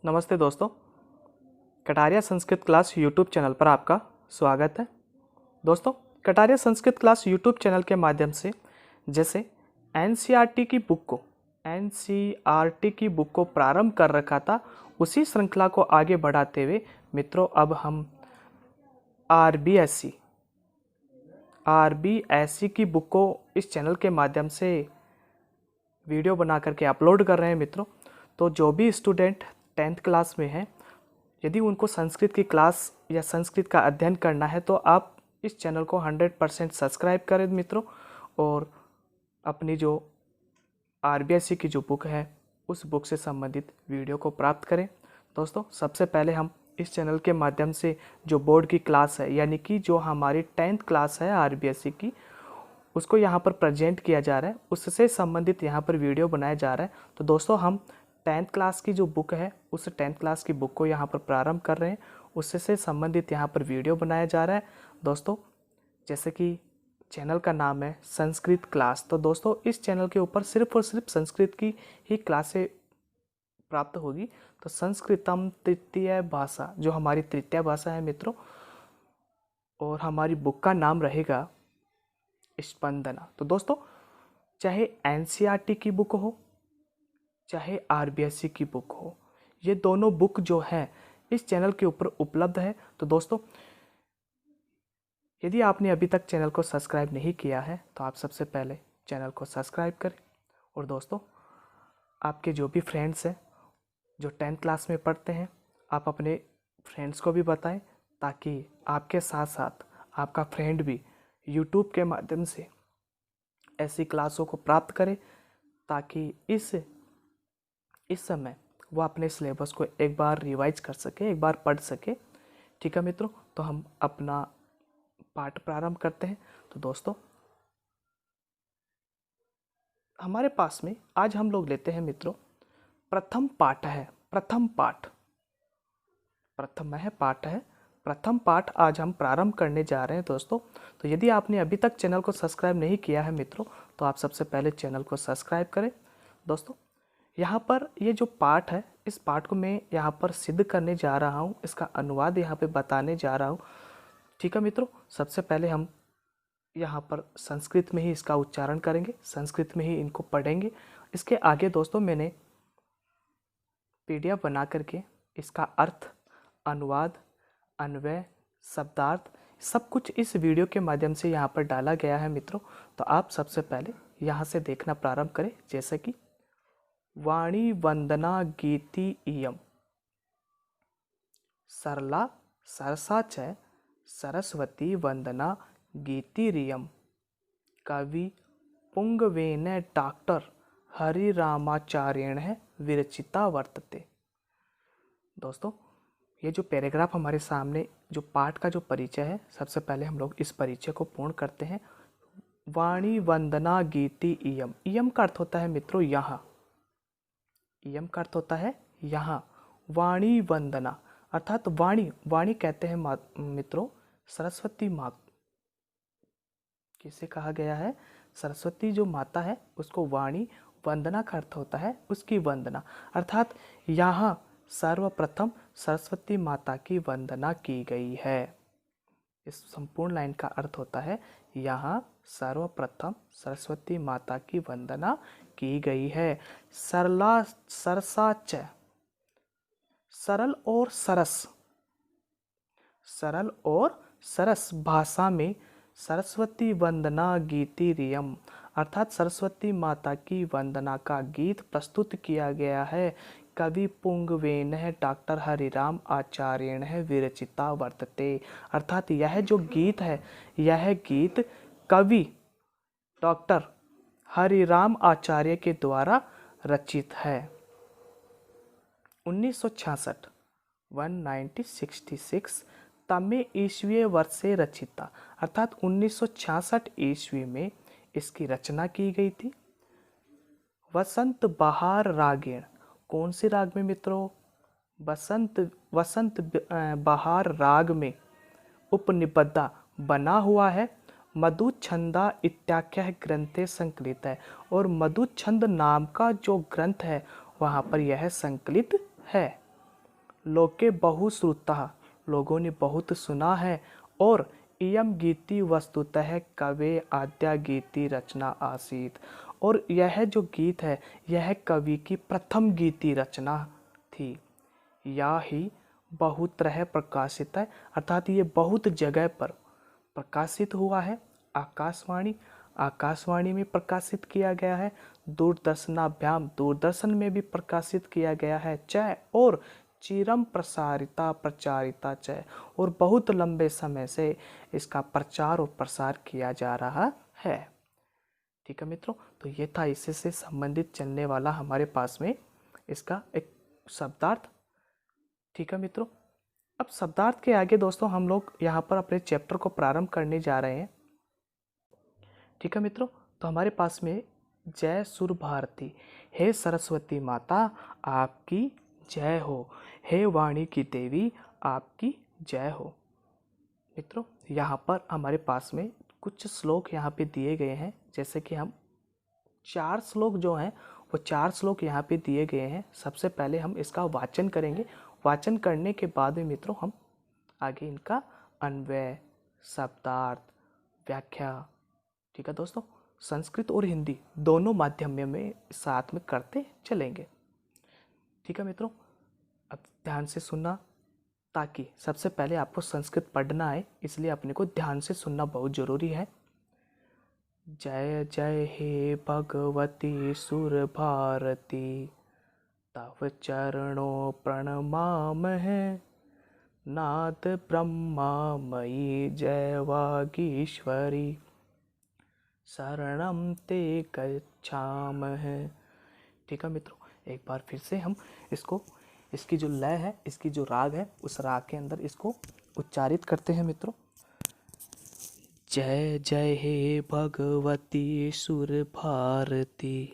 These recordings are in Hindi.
नमस्ते दोस्तों, Kataria Sanskrit class YouTube channel पर आपका स्वागत है। दोस्तों, Kataria Sanskrit class YouTube channel के माध्यम से जैसे एनसीईआरटी की बुक को प्रारंभ कर रखा था, उसी श्रृंखला को आगे बढ़ाते हुए मित्रों अब हम आरबीएससी की बुक को इस चैनल के माध्यम से वीडियो बना करके अपलोड कर रहे हैं मित्रों। तो जो भी स्टूडेंट 10th क्लास में हैं, यदि उनको संस्कृत की क्लास या संस्कृत का अध्ययन करना है तो आप इस चैनल को 100% सब्सक्राइब करें मित्रों, और अपनी जो आरबीएससी की जो बुक है उस बुक से संबंधित वीडियो को प्राप्त करें। दोस्तों, सबसे पहले हम इस चैनल के माध्यम से जो बोर्ड की क्लास है, यानी कि जो हमारी 10th क्लास है आरबीएससी की, उसको यहाँ पर प्रेजेंट किया जा रहा है, उससे संबंधित यहाँ पर वीडियो बनाया जा रहा है। तो दोस्तों, हम 10th क्लास की जो बुक है उस 10th क्लास की बुक को यहाँ पर प्रारंभ कर रहे हैं, उससे संबंधित यहाँ पर वीडियो बनाया जा रहा है। दोस्तों, जैसे कि चैनल का नाम है संस्कृत क्लास, तो दोस्तों इस चैनल के ऊपर सिर्फ और सिर्फ संस्कृत की ही क्लासें प्राप्त होगी। तो संस्कृतम तृतीय भाषा, जो हमारी तृतीय भाषा है मित्रों, और हमारी बुक का नाम रहेगा स्पंदना। तो दोस्तों, चाहे एनसीईआरटी की बुक हो चाहे आरबीएससी की बुक हो, ये दोनों बुक जो है इस चैनल के ऊपर उपलब्ध है। तो दोस्तों, यदि आपने अभी तक चैनल को सब्सक्राइब नहीं किया है तो आप सबसे पहले चैनल को सब्सक्राइब करें। और दोस्तों, आपके जो भी फ्रेंड्स हैं जो 10th क्लास में पढ़ते हैं, आप अपने फ्रेंड्स को भी बताएं, ताकि आपके साथ साथ आपका फ्रेंड भी यूट्यूब के माध्यम से ऐसी क्लासों को प्राप्त करे, ताकि इस समय वो अपने सिलेबस को एक बार रिवाइज कर सके, एक बार पढ़ सके। ठीक है मित्रों, तो हम अपना पाठ प्रारंभ करते हैं। तो दोस्तों, हमारे पास में आज हम लोग लेते हैं मित्रों प्रथम पाठ है। प्रथम पाठ आज हम प्रारंभ करने जा रहे हैं दोस्तों। तो यदि आपने अभी तक चैनल को सब्सक्राइब नहीं किया है मित्रों, तो आप सबसे पहले चैनल को सब्सक्राइब करें। दोस्तों, यहाँ पर ये जो पाठ है, इस पाठ को मैं यहाँ पर सिद्ध करने जा रहा हूँ, इसका अनुवाद यहाँ पे बताने जा रहा हूँ। ठीक है मित्रों, सबसे पहले हम यहाँ पर संस्कृत में ही इसका उच्चारण करेंगे, संस्कृत में ही इनको पढ़ेंगे। इसके आगे दोस्तों मैंने पीडीएफ बना करके इसका अर्थ, अनुवाद, अन्वय, शब्दार्थ सब कुछ इस वीडियो के माध्यम से यहाँ पर डाला गया है मित्रों। तो आप सबसे पहले यहाँ से देखना प्रारंभ करें, जैसे कि वाणी वंदना गीति इयम सरला सरसा च सरस्वती वंदना गीतिरियम कवि पुंगवेन डॉक्टर हरिरामाचार्यण विरचिता वर्तते। दोस्तों, ये जो पैराग्राफ हमारे सामने, जो पाठ का जो परिचय है, सबसे पहले हम लोग इस परिचय को पूर्ण करते हैं। वाणी वंदना गीति इयम, इयम का अर्थ होता है मित्रों यहाँ, इयम का अर्थ होता है यहाँ। वाणी वंदना अर्थात वाणी कहते हैं मित्रों सरस्वती माँ, किसे कहा गया है? सरस्वती जो माता है उसको वाणी, वंदना का अर्थ होता है उसकी वंदना, अर्थात यहाँ सर्वप्रथम सरस्वती माता की वंदना की गई है। इस संपूर्ण लाइन का अर्थ होता है यहाँ सर्वप्रथम सरस्वती माता की वंदना की गई है। सरला सरसा च, सरल और सरस भाषा में सरस्वती वंदना गीतिरियम अर्थात सरस्वती माता की वंदना का गीत प्रस्तुत किया गया है। कवि पुंगवेन डॉक्टर हरिराम आचार्यण विरचिता वर्तते, अर्थात यह जो गीत है, यह गीत कवि डॉक्टर हरिराम आचार्य के द्वारा रचित है। 1966 तमे ईस्वीय वर्षे रचिता, अर्थात 1966 ईस्वी में इसकी रचना की गई थी। वसंत बहार रागेण, कौन से राग में मित्रों? वसंत बहार राग में उपनिबद्धा बना हुआ है। मधुछंदा इत्याख्य ग्रंथे संकलित है, और मधुछंद नाम का जो ग्रंथ है वहाँ पर यह संकलित है। लोके बहु श्रुतः, लोगों ने बहुत सुना है। और इयम गीति वस्तुतः कवे आद्या गीति रचना आसीत, और यह जो गीत है यह कवि की प्रथम गीति रचना थी। या ही बहुत्रः प्रकाशित है, अर्थात ये बहुत जगह पर प्रकाशित हुआ है। आकाशवाणी, आकाशवाणी में प्रकाशित किया गया है। दूरदर्शनाभ्याम, दूरदर्शन में भी प्रकाशित किया गया है। च और चिरम प्रसारिता प्रचारिता च, और बहुत लंबे समय से इसका प्रचार और प्रसार किया जा रहा है। ठीक है मित्रों, तो ये था इससे से संबंधित चलने वाला हमारे पास में इसका एक शब्दार्थ। ठीक है मित्रों, अब शब्दार्थ के आगे दोस्तों हम लोग यहाँ पर अपने चैप्टर को प्रारंभ करने जा रहे हैं। ठीक है मित्रों, तो हमारे पास में जय सुर भारती, हे सरस्वती माता आपकी जय हो, हे वाणी की देवी आपकी जय हो। मित्रों, यहाँ पर हमारे पास में कुछ श्लोक यहाँ पे दिए गए हैं, जैसे कि हम 4 श्लोक जो हैं वो 4 श्लोक यहाँ पे दिए गए हैं। सबसे पहले हम इसका वाचन करेंगे। वाचन करने के बाद में मित्रों हम आगे इनका अन्वय, शब्दार्थ, व्याख्या, ठीक है दोस्तों, संस्कृत और हिंदी दोनों माध्यम में साथ में करते चलेंगे। ठीक है मित्रों, अब ध्यान से सुनना, ताकि सबसे पहले आपको संस्कृत पढ़ना है, इसलिए अपने को ध्यान से सुनना बहुत ज़रूरी है। जय जय हे भगवती सुर भारती, तव चरणों प्रणमामहे, नाद ब्रह्मा मयि जय वागीश्वरी, शरणं ते गच्छामहे। ठीक है मित्रों, एक बार फिर से हम इसको, इसकी जो लय है, इसकी जो राग है, उस राग के अंदर इसको उच्चारित करते हैं मित्रों। जय जय हे भगवती सुर भारती,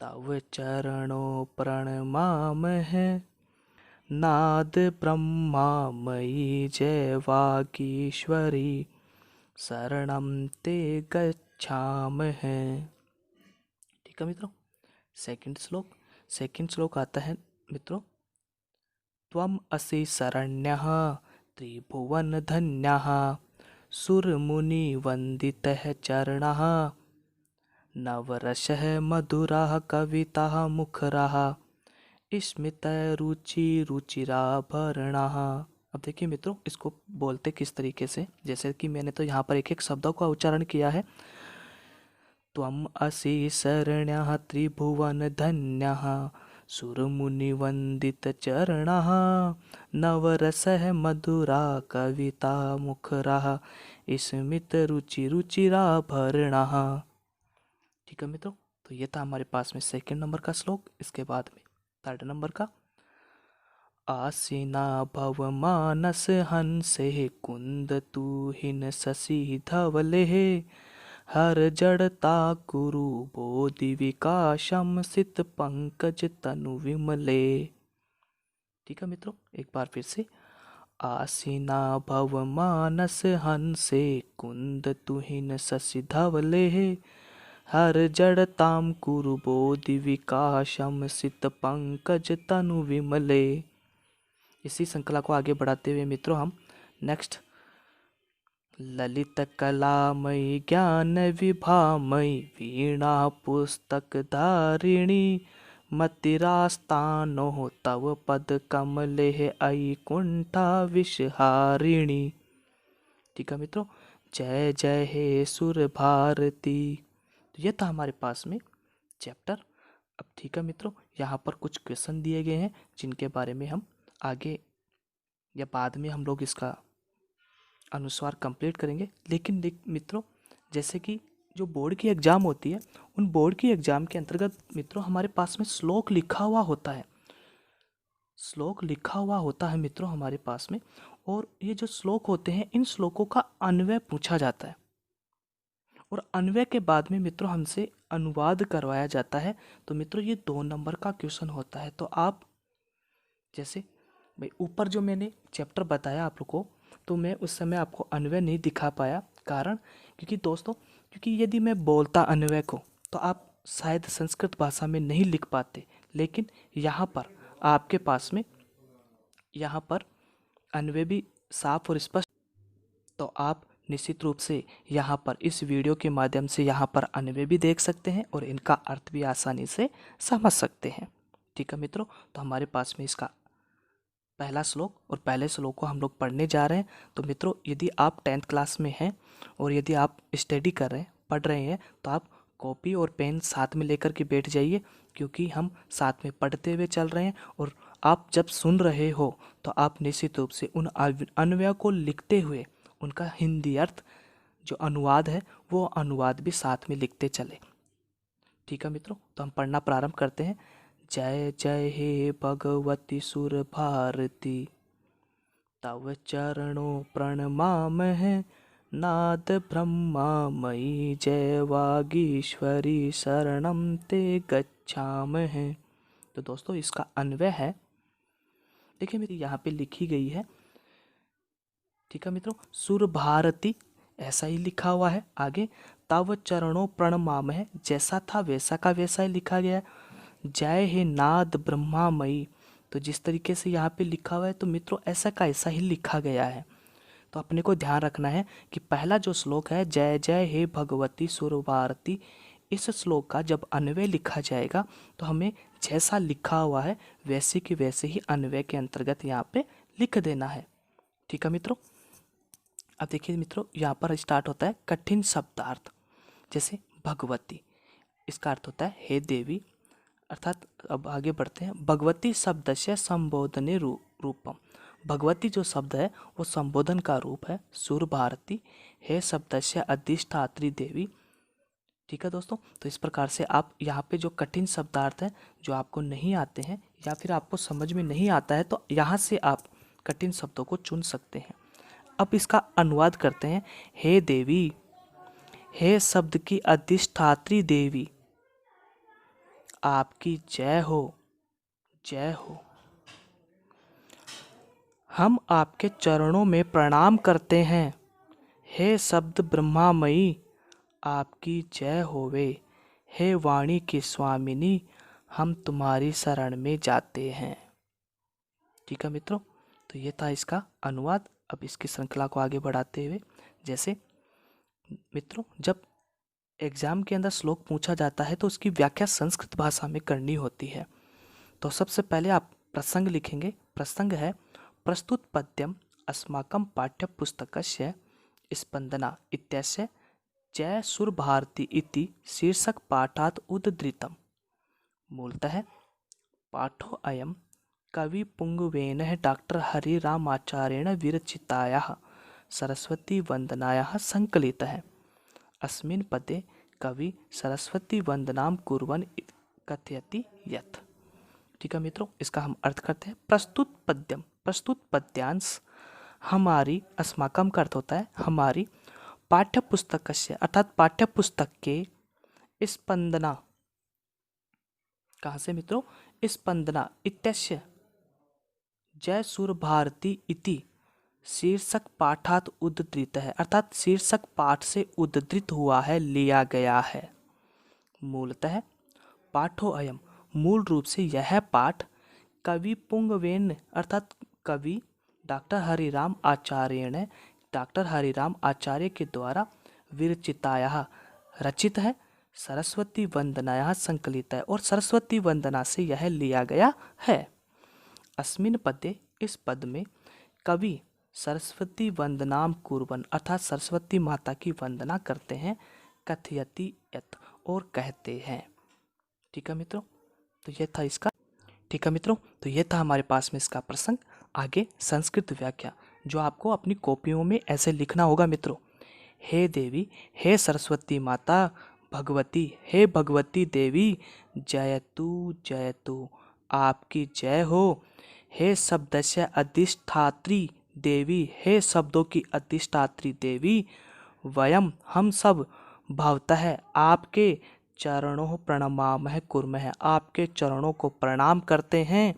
तव चरणों प्रणमामहे, नाद ब्रह्मा मयि जय वागीश्वरी, शरणं ते गच्छामहे। ठीक है मित्रों, सेकंड श्लोक आता है मित्रों, त्वम असि शरण्यः त्रिभुवन धन्यः, सुरमुनि वंदितः चरणः, नवरसः मधुरः कवितः मुखरः, स्मित रुचि रुचिराभरणः। अब देखिए मित्रों, इसको बोलते किस तरीके से, जैसे कि मैंने तो यहाँ पर एक एक शब्दों का उच्चारण किया है। त्वम असि शरण्यः त्रिभुवन धन्यः, सुरमुनि वंदित चरणः, नवरसः मधुरा कविता मुखरः, स्मित रुचि रुचिराभरणः। ठीक है मित्रों, तो ये था हमारे पास में सेकंड नंबर का श्लोक। इसके बाद में थर्ड नंबर का, आसीना भव मानस हंसे कुंद तूहिन शशि धवले, हर जड़ता कुरु बोधि विकासम सित पंकज तनु विमले। ठीक है मित्रों, एक बार फिर से, आसीना भव मानस हंसे कुंद तुहिन शशि धवले, हर जड़ताम कुरु बोधि विकासम सित पंकज तनु विमले। इसी श्रृंखला को आगे बढ़ाते हुए मित्रों हम नेक्स्ट, ललित कलामयी ज्ञान विभामयी वीणा पुस्तक धारिणी, मतिरास्तानो तव पद कमले अयि कुंठा विषहारिणी। ठीक है मित्रों, जय जय हे सुर भारती। तो ये था हमारे पास में चैप्टर। अब ठीक है मित्रों, यहाँ पर कुछ क्वेश्चन दिए गए हैं जिनके बारे में हम आगे या बाद में हम लोग इसका अनुसार कंप्लीट करेंगे। लेकिन मित्रों, जैसे कि जो बोर्ड की एग्ज़ाम होती है, उन बोर्ड की एग्ज़ाम के अंतर्गत मित्रों हमारे पास में श्लोक लिखा हुआ होता है, श्लोक लिखा हुआ होता है मित्रों हमारे पास में। और ये जो श्लोक होते हैं, इन श्लोकों का अन्वय पूछा जाता है, और अन्वय के बाद में मित्रों हमसे अनुवाद करवाया जाता है। तो मित्रों ये 2 नंबर का क्वेश्चन होता है। तो आप जैसे भाई ऊपर जो मैंने चैप्टर बताया आप लोग को, तो मैं उस समय आपको अन्वय नहीं दिखा पाया। कारण क्योंकि दोस्तों, क्योंकि यदि मैं बोलता अन्वय को तो आप शायद संस्कृत भाषा में नहीं लिख पाते, लेकिन यहाँ पर आपके पास में यहाँ पर अन्वय भी साफ और स्पष्ट, तो आप निश्चित रूप से यहाँ पर इस वीडियो के माध्यम से यहाँ पर अन्वय भी देख सकते हैं और इनका अर्थ भी आसानी से समझ सकते हैं। ठीक है मित्रों, तो हमारे पास में इसका पहला श्लोक और पहले श्लोक को हम लोग पढ़ने जा रहे हैं। तो मित्रों, यदि आप 10th क्लास में हैं और यदि आप स्टडी कर रहे हैं, पढ़ रहे हैं, तो आप कॉपी और पेन साथ में लेकर के बैठ जाइए, क्योंकि हम साथ में पढ़ते हुए चल रहे हैं। और आप जब सुन रहे हो तो आप निश्चित रूप से उन अन्वय को लिखते हुए उनका हिंदी अर्थ जो अनुवाद है वो अनुवाद भी साथ में लिखते चले। ठीक है मित्रों, तो हम पढ़ना प्रारंभ करते हैं। जय जय हे भगवती सुर भारती, तव चरणों प्रणमामहे, नाद ब्रह्मा मयि जय वागीश्वरी, शरणम ते गच्छामहे। तो दोस्तों, इसका अन्वय है, देखिए मेरी यहाँ पे लिखी गई है। ठीक है मित्रों, सुर भारती ऐसा ही लिखा हुआ है। आगे तव चरणों प्रणमामहे, जैसा था वैसा का वैसा ही लिखा गया है। जय हे नाद ब्रह्मामयी, तो जिस तरीके से यहाँ पे लिखा हुआ है तो मित्रों ऐसा का ऐसा ही लिखा गया है। तो अपने को ध्यान रखना है कि पहला जो श्लोक है जय जय हे भगवती सुर भारती, इस श्लोक का जब अन्वय लिखा जाएगा तो हमें जैसा लिखा हुआ है वैसे की वैसे ही अन्वय के अंतर्गत यहाँ पे लिख देना है। ठीक है मित्रों, अब देखिए मित्रों, यहाँ पर स्टार्ट होता है कठिन शब्दार्थ। जैसे भगवती, इसका अर्थ होता है हे देवी, अर्थात अब आगे बढ़ते हैं। भगवती शब्द से संबोधने रूपम, भगवती जो शब्द है वो संबोधन का रूप है। सुर भारती हे शब्द से अधिष्ठात्री देवी। ठीक है दोस्तों, तो इस प्रकार से आप यहाँ पे जो कठिन शब्दार्थ हैं जो आपको नहीं आते हैं या फिर आपको समझ में नहीं आता है तो यहाँ से आप कठिन शब्दों को चुन सकते हैं। अब इसका अनुवाद करते हैं। हे देवी, हे शब्द की अधिष्ठात्री देवी, आपकी जय हो, जय हो। हम आपके चरणों में प्रणाम करते हैं। हे शब्द ब्रह्मामयी, आपकी जय होवे। हे वाणी की स्वामिनी, हम तुम्हारी शरण में जाते हैं। ठीक है मित्रों, तो ये था इसका अनुवाद। अब इसकी श्रृंखला को आगे बढ़ाते हुए, जैसे मित्रों जब एग्जाम के अंदर श्लोक पूछा जाता है तो उसकी व्याख्या संस्कृत भाषा में करनी होती है। तो सबसे पहले आप प्रसंग लिखेंगे। प्रसंग है प्रस्तुत पद्यम अस्माकं पाठ्यपुस्तकस्य स्पंदना इत्यस्य जय सुर भारती इति शीर्षक पाठात् उद्धृतम्। मूलतः पाठो अयं कवि पुंगवेन डॉक्टर हरिरामाचार्येण विरचितायाः सरस्वती वंदनायाः संकलितः। अस्मिन् पदे कवि सरस्वती वंदनां कुर्वन् कथयति यत्। ठीक है मित्रों, इसका हम अर्थ करते हैं। प्रस्तुत पद्यम, प्रस्तुत पद्यांश हमारी, अस्माकम का अर्थ होता है हमारी, पाठ्य पुस्तक से अर्थात पाठ्य पुस्तक के स्पंदना, कहाँ से मित्रों, स्पंदना इत्यस्य जय सुर भारती इति शीर्षक पाठात उद्धृत है, अर्थात शीर्षक पाठ से उद्धृत हुआ है, लिया गया है। मूलतः पाठो अयम, मूल रूप से यह पाठ कवि पुंगवेन अर्थात कवि डॉक्टर हरिराम आचार्य ने, डॉक्टर हरिराम आचार्य के द्वारा विरचिताया रचित है, सरस्वती वंदनाया संकलित है, और सरस्वती वंदना से यह लिया गया है। अस्मिन् पदे, इस पद में कवि सरस्वती वंदनाम कुर्वन् अर्थात सरस्वती माता की वंदना करते हैं, कथयति यत् और कहते हैं। ठीक है मित्रों, तो यह था इसका। ठीक है मित्रों, तो यह था हमारे पास में इसका प्रसंग। आगे संस्कृत व्याख्या जो आपको अपनी कॉपियों में ऐसे लिखना होगा मित्रों। हे देवी, हे सरस्वती माता भगवती, हे भगवती देवी, जयतु जयतु, आपकी जय हो। हे शब्दस्य अधिष्ठात्री देवी, हे शब्दों की अधिष्ठात्री देवी, वयम हम सब, भवतः आपके चरणों प्रणमामः कुर्मः, आपके चरणों को प्रणाम करते हैं।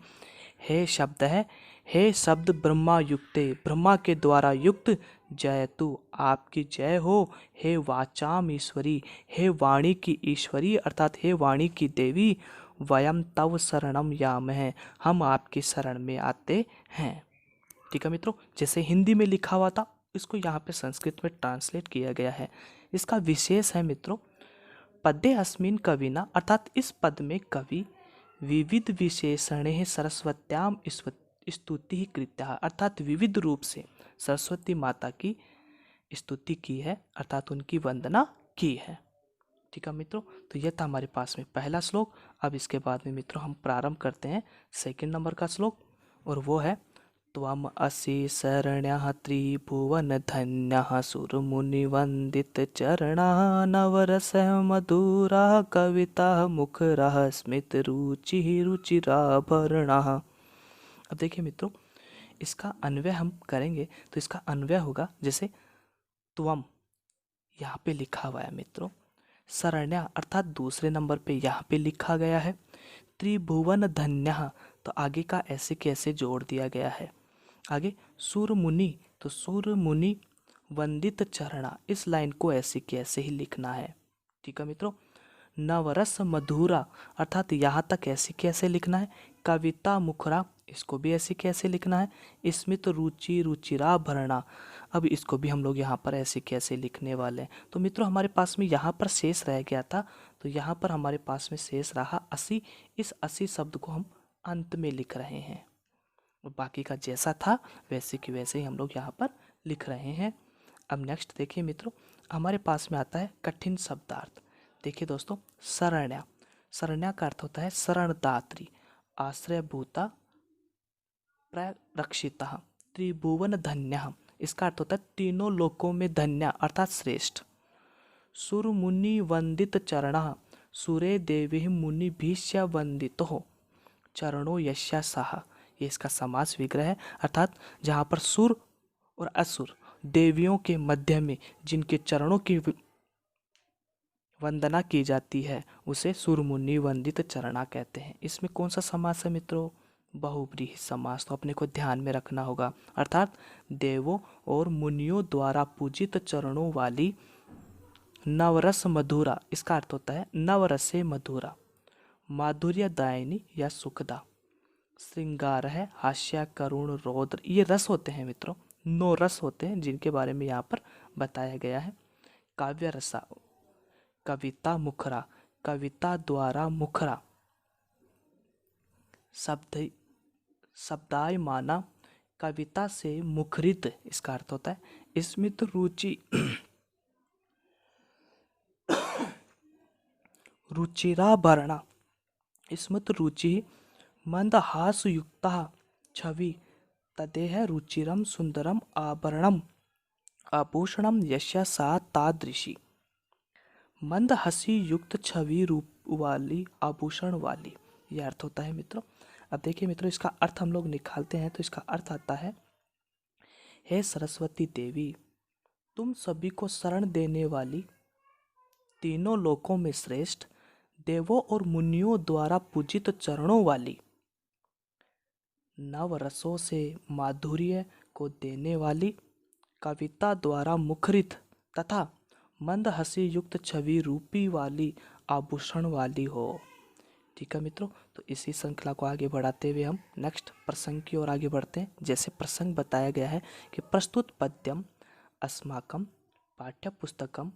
हे शब्द है, हे शब्द ब्रह्मा युक्ते, ब्रह्मा के द्वारा युक्त, जयतु आपकी जय हो। हे वाचाम ईश्वरी, हे वाणी की ईश्वरी अर्थात हे वाणी की देवी, वयम तव शरणम यामहे, हम आपकी शरण में आते हैं। ठीक है मित्रों, जैसे हिंदी में लिखा हुआ था इसको यहाँ पे संस्कृत में ट्रांसलेट किया गया है। इसका विशेष है मित्रों, पद्ये अस्मिन् कविना, अर्थात इस पद में कवि विविध विशेषणे सरस्वत्याम स्तुति कृत्या, अर्थात विविध रूप से सरस्वती माता की स्तुति की है, अर्थात उनकी वंदना की है। ठीक है मित्रों, तो यह था हमारे पास में पहला श्लोक। अब इसके बाद में मित्रों हम प्रारंभ करते हैं सेकंड नंबर का श्लोक, और वो है त्वम असि शरण्यः त्रिभुवन धन्यः सुरमुनिवन्दित चरणः नवरसः मधुरः कविता मुखरः स्मित रुचिः रुचिराभरणः। अब देखिए मित्रों, इसका अन्वय हम करेंगे तो इसका अन्वय होगा जैसे त्वम यहाँ पे लिखा हुआ है मित्रों, शरण्या अर्थात दूसरे नंबर पे यहाँ पे लिखा गया है, त्रिभुवन धन्यः तो आगे का ऐसे कैसे जोड़ दिया गया है, आगे सुर मुनि तो सुर मुनि वंदित चरणा, इस लाइन को ऐसे कैसे ही लिखना है। ठीक है मित्रों, नवरस मधुरा अर्थात यहाँ तक ऐसे कैसे लिखना है, कविता मुखरा इसको भी ऐसे कैसे लिखना है, स्मित रुचि रुचिरा भरना, अब इसको भी हम लोग यहाँ पर ऐसे कैसे लिखने वाले हैं। तो मित्रों हमारे पास में यहाँ पर शेष रह गया था, तो यहाँ पर हमारे पास में शेष रहा 80, इस 80 शब्द को हम अंत में लिख रहे हैं, और बाकी का जैसा था वैसे की वैसे ही हम लोग यहाँ पर लिख रहे हैं। अब नेक्स्ट देखिए मित्रों, हमारे पास में आता है कठिन शब्दार्थ। देखिए दोस्तों, शरण्या, शरण्या का अर्थ होता है शरणदात्री, आश्रयभूता, प्ररक्षिता, त्रिभुवन धन्यः इसका अर्थ होता है तीनों लोकों में धन्य अर्थात श्रेष्ठ, सुर मुनि वंदित चरणः सुरे देवी मुनि भीष्य वंदितो चरणों यश्या साहा, ये इसका समास विग्रह है, अर्थात जहाँ पर सुर और असुर देवियों के मध्य में जिनके चरणों की वंदना की जाती है उसे सुरमुनि वंदित चरणा कहते हैं। इसमें कौन सा समास है मित्रों, बहुव्रीहि समास, तो अपने को ध्यान में रखना होगा, अर्थात देवों और मुनियों द्वारा पूजित चरणों वाली नवरस मधुरा, इसका अर्थ होता है नवरसे मधुरा, माधुर्य दायिनी या सुखदा, श्रृंगार है, हास्य, करुण, रौद्र, ये रस होते हैं मित्रों, 9 रस होते हैं जिनके बारे में यहाँ पर बताया गया है। काव्य रसा, कविता मुखरा, कविता द्वारा मुखरा, शब्दाय माना, कविता से मुखरित, इसका अर्थ होता है स्मित रुचि रुचिराभरणा, स्मित रुचि मंदहासयुक्ता छवि, तदेह रुचिरम सुंदरम आभरणम आभूषणम यस्या सा तादृशी, मंद हंसी युक्त छवि रूप वाली, आभूषण वाली, यह अर्थ होता है मित्रों। अब देखिए मित्रों, इसका अर्थ हम लोग निकालते हैं तो इसका अर्थ आता है, हे सरस्वती देवी, तुम सभी को शरण देने वाली, तीनों लोकों में श्रेष्ठ, देवों और मुनियों द्वारा पूजित चरणों वाली, नव रसों से माधुर्य को देने वाली, कविता द्वारा मुखरित तथा मंद हंसी युक्त छवि रूपी वाली, आभूषण वाली हो। ठीक है मित्रों, तो इसी श्रृंखला को आगे बढ़ाते हुए हम नेक्स्ट प्रसंग की ओर आगे बढ़ते हैं। जैसे प्रसंग बताया गया है कि प्रस्तुत पद्यम अस्माकं पाठ्यपुस्तकं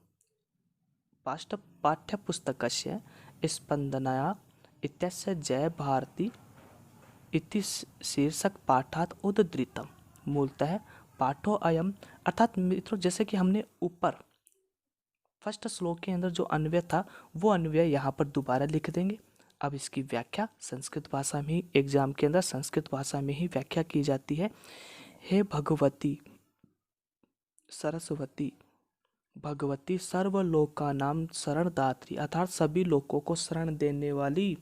पाठ्यपुस्तकस्य स्पंदनया इत्यस्य जय भारती इति शीर्षक पाठात उद्धृतम, मूलतः पाठो अयम, अर्थात मित्रों जैसे कि हमने ऊपर फर्स्ट श्लोक के अंदर जो अन्वय था वो अन्वय यहाँ पर दोबारा लिख देंगे। अब इसकी व्याख्या संस्कृत भाषा में ही, एग्जाम के अंदर संस्कृत भाषा में ही व्याख्या की जाती है। हे भगवती सरस्वती, भगवती सर्वलोकानां शरणदात्री, अर्थात सभी लोगों को शरण देने वाली,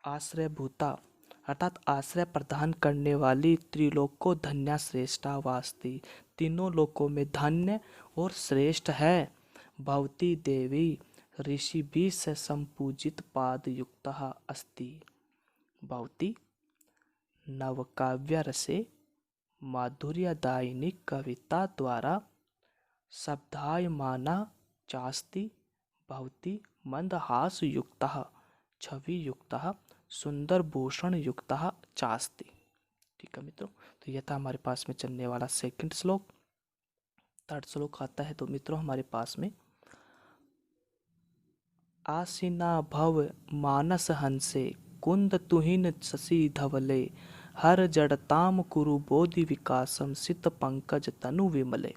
आश्रयभूता अर्थात आश्रय प्रदान करने वाली, त्रिलोको धन्या श्रेष्ठा वास्ति, तीनों लोकों में धन्य और श्रेष्ठ है, भवती देवी ऋषि भी से संपूजित पाद युक्तः अस्ति, भवती नवकाव्य रसे माधुर्यदायिनी कविता द्वारा शब्दायमाना चास्ति, भवती मंदहास युक्तः छवि युक्तः सुंदर भूषण युक्तः चास्ति। ठीक है मित्रों, तो यह था हमारे पास में चलने वाला सेकंड श्लोक। थर्ड श्लोक आता है तो मित्रों हमारे पास में आसीना भव मानस हंसे कुंद तुहिन शशि धवले हर जड़ताम कुरु बोधि विकासम सित पंकज तनु विमले।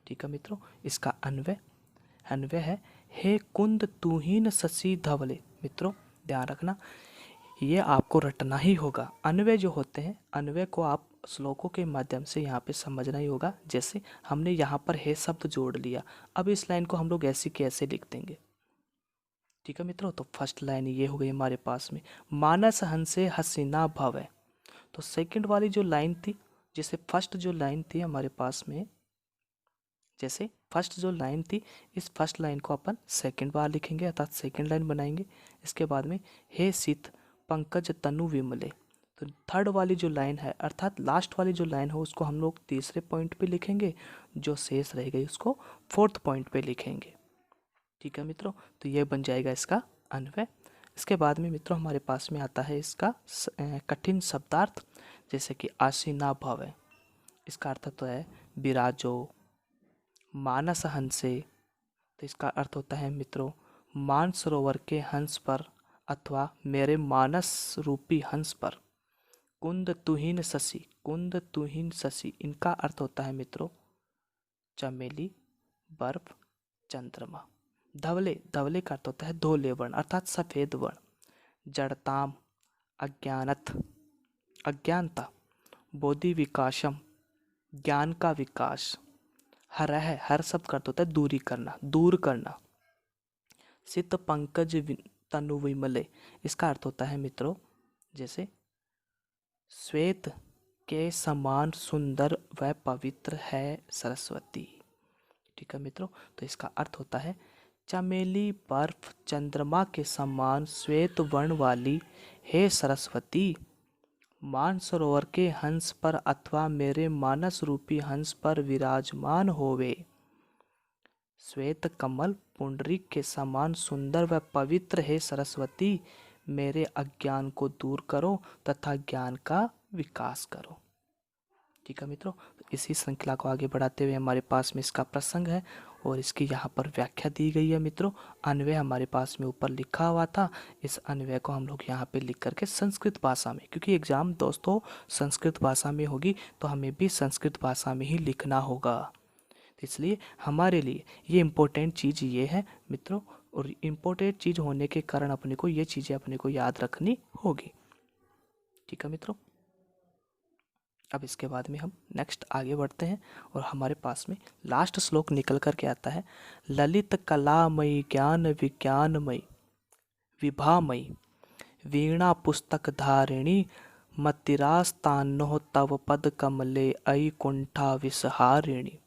ठीक है मित्रों, इसका अन्वय अन्वय है हे कुंद तुहिन शशि धवले। मित्रों ध्यान रखना, ये आपको रटना ही होगा। अन्वय जो होते हैं, अन्वय को आप श्लोकों के माध्यम से यहाँ पे समझना ही होगा। जैसे हमने यहाँ पर हे शब्द जोड़ लिया, अब इस लाइन को हम लोग ऐसी कैसे लिख देंगे। ठीक है मित्रों, तो फर्स्ट लाइन ये हो गई हमारे पास में मानस हंसे हसीना भव है। तो सेकंड वाली जो लाइन थी, जैसे फर्स्ट जो लाइन थी हमारे पास में, जैसे फर्स्ट जो लाइन थी, इस फर्स्ट लाइन को अपन सेकंड बार लिखेंगे अर्थात सेकंड लाइन बनाएंगे। इसके बाद में हे शीत पंकज तनु विमले। तो थर्ड वाली जो लाइन है अर्थात लास्ट वाली जो लाइन है उसको हम लोग तीसरे पॉइंट पे लिखेंगे, जो शेष रह गई उसको फोर्थ पॉइंट पे लिखेंगे। ठीक है मित्रों, तो ये बन जाएगा इसका अन्वय। इसके बाद में मित्रों हमारे पास में आता है इसका कठिन शब्दार्थ, जैसे कि आसीना भव है। इसका अर्थ तो है विराजो। मानस हंसे, तो इसका अर्थ होता है मित्रों मानसरोवर के हंस पर अथवा मेरे मानस रूपी हंस पर। कुंद तुहिन शशि, कुंद तुहिन शशि, इनका अर्थ होता है मित्रों चमेली, बर्फ, चंद्रमा। धवले, धवले का अर्थ होता है धोले वर्ण अर्थात सफेद वर्ण। जड़ताम, अज्ञानत, अज्ञानता। बोधि विकासम, ज्ञान का विकास। हरह, हर शब्द का अर्थ होता है दूरी करना, दूर करना। सित पंकज तनु विमले, इसका अर्थ होता है मित्रों जैसे श्वेत के समान सुंदर व पवित्र है सरस्वती। ठीक है मित्रों, तो इसका अर्थ होता है चमेली, बर्फ, चंद्रमा के समान श्वेत वर्ण वाली हे सरस्वती, मानसरोवर के हंस पर अथवा मेरे मानस रूपी हंस पर विराजमान होवे। श्वेत कमल पुंडरीक के समान सुंदर व पवित्र है सरस्वती, मेरे अज्ञान को दूर करो तथा ज्ञान का विकास करो। ठीक है मित्रों, तो इसी श्रृंखला को आगे बढ़ाते हुए हमारे पास में इसका प्रसंग है और इसकी यहाँ पर व्याख्या दी गई है मित्रों। अन्वय हमारे पास में ऊपर लिखा हुआ था, इस अन्वय को हम लोग यहाँ पे लिख करके संस्कृत भाषा में, क्योंकि एग्जाम दोस्तों संस्कृत भाषा में होगी तो हमें भी संस्कृत भाषा में ही लिखना होगा। इसलिए हमारे लिए ये इम्पोर्टेंट चीज़ ये है मित्रों, और इम्पोर्टेंट चीज़ होने के कारण अपने को ये चीज़ें अपने को याद रखनी होगी। ठीक है मित्रों, अब इसके बाद में हम नेक्स्ट आगे बढ़ते हैं और हमारे पास में लास्ट श्लोक निकल कर के आता है ललित कलामयी ज्ञान विज्ञानमयी विभामयी वीणा पुस्तक धारिणी मतिरास्तान्नो तव पद कमले अयि कुंठा विसहारिणी।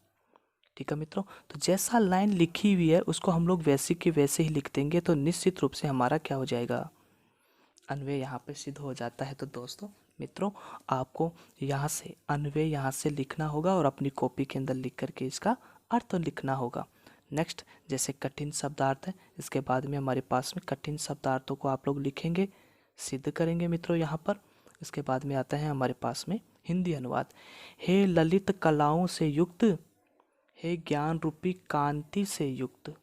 ठीक है मित्रों, तो जैसा लाइन लिखी हुई है उसको हम लोग वैसे के वैसे ही लिख देंगे तो निश्चित रूप से हमारा क्या हो जाएगा, अन्वय यहाँ पे सिद्ध हो जाता है। तो दोस्तों मित्रों आपको यहाँ से अन्वय यहाँ से लिखना होगा और अपनी कॉपी के अंदर लिख करके इसका अर्थ लिखना होगा। नेक्स्ट जैसे कठिन शब्दार्थ है, इसके बाद में हमारे पास में कठिन शब्दार्थों को आप लोग लिखेंगे, सिद्ध करेंगे मित्रों यहाँ पर। इसके बाद में आता है हमारे पास में हिंदी अनुवाद। हे ललित कलाओं से युक्त, हे ज्ञान रूपी कांति से युक्त,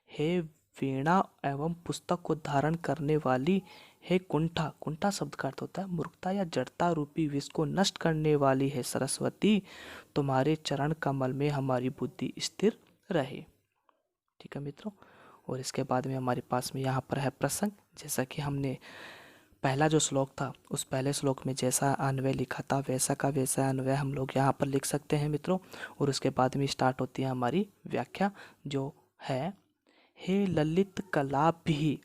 हे वीणा एवं पुस्तक को धारण करने वाली, हे कुंठा, कुंठा शब्द का अर्थ होता है मूर्खता या जड़ता रूपी विष को नष्ट करने वाली है सरस्वती, तुम्हारे चरण कमल में हमारी बुद्धि स्थिर रहे। ठीक है मित्रों, और इसके बाद में हमारे पास में यहाँ पर है प्रसंग। जैसा कि हमने पहला जो श्लोक था उस पहले श्लोक में जैसा अन्वय लिखा था वैसा का वैसा अन्वय हम लोग यहाँ पर लिख सकते हैं मित्रों। और उसके बाद में स्टार्ट होती है हमारी व्याख्या जो है हे ललित कला भी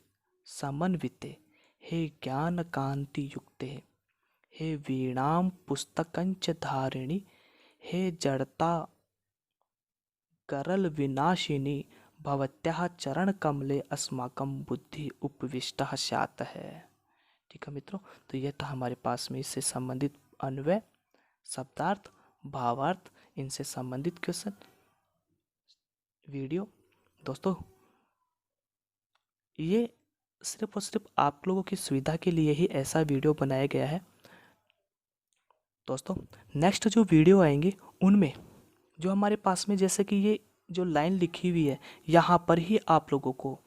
समन्विते, हे ज्ञान कांति युक्ते, हे वीणाम पुस्तकंच धारिणी, हे जड़ता करल विनाशिनी, भवत्याः चरण कमले अस्माकं बुद्धि उपविष्टः स्यात् है। ठीक है मित्रों, तो यह था हमारे पास में इससे संबंधित अन्वय, शब्दार्थ, भावार्थ, इनसे संबंधित क्वेश्चन वीडियो। दोस्तों ये सिर्फ और सिर्फ आप लोगों की सुविधा के लिए ही ऐसा वीडियो बनाया गया है। दोस्तों नेक्स्ट जो वीडियो आएंगे उनमें जो हमारे पास में जैसे कि ये जो लाइन लिखी हुई है, यहाँ पर ही आप लोगों को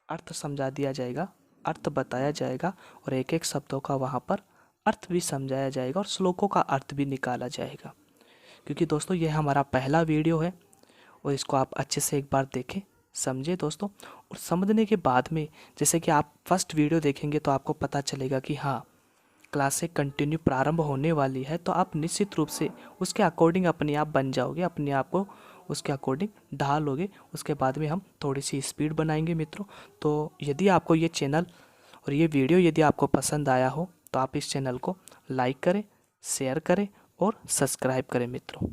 अर्थ समझा दिया जाएगा, अर्थ बताया जाएगा और एक एक शब्दों का वहाँ पर अर्थ भी समझाया जाएगा और श्लोकों का अर्थ भी निकाला जाएगा। क्योंकि दोस्तों ये हमारा पहला वीडियो है और इसको आप अच्छे से एक बार देखें, समझे दोस्तों। और समझने के बाद में जैसे कि आप फर्स्ट वीडियो देखेंगे तो आपको पता चलेगा कि हाँ क्लासें कंटिन्यू प्रारंभ होने वाली है, तो आप निश्चित रूप से उसके अकॉर्डिंग अपने आप बन जाओगे, अपने आप को उसके अकॉर्डिंग ढालोगे। उसके बाद में हम थोड़ी सी स्पीड बनाएंगे मित्रों। तो यदि आपको ये चैनल और ये वीडियो यदि आपको पसंद आया हो तो आप इस चैनल को लाइक करें, शेयर करें और सब्सक्राइब करें मित्रों।